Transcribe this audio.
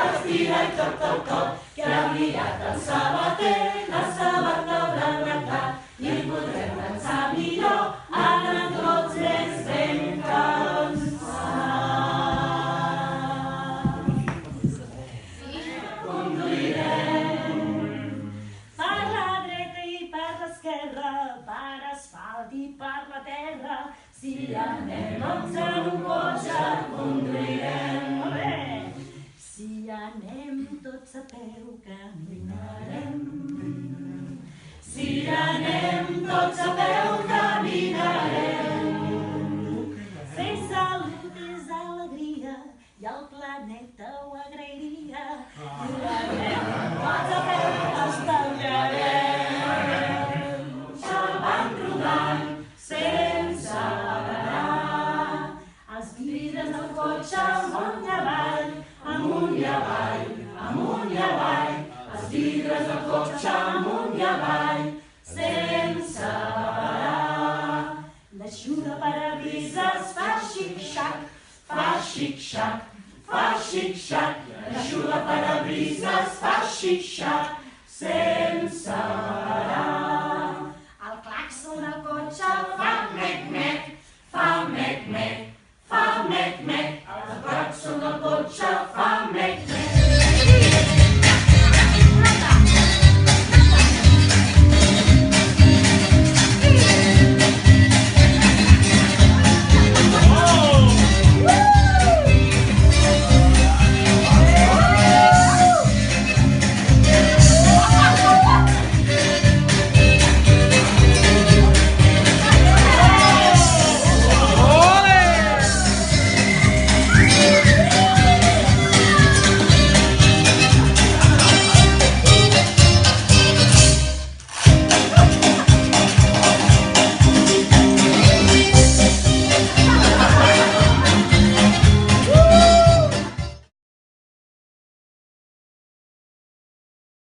Estira i toc, toc, toc, que ha brillat el sabater, la sabata blanca, i podrem dansar millor, ara tots estem cansats. Conduirem per la dreta i per l'esquerra, per asfalt i per la terra, si anem tots en un cotxe, conduirem. Si anem tots a peu, caminarem. Si anem tots a peu, caminarem. Fer salut és alegria i el planeta ho agrairia. Si anem tots a peu, estalviarem. Xavant rodant sense parar. Els vidres del cotxe amunt i avall, amunt i avall, amunt i avall, els vidres del cotxe amunt i avall, sense parar. L'eixugaparabrises fa xic-xac, fa xic-xac, fa xic-xac, l'eixugaparabrises fa xic-xac, sense parar.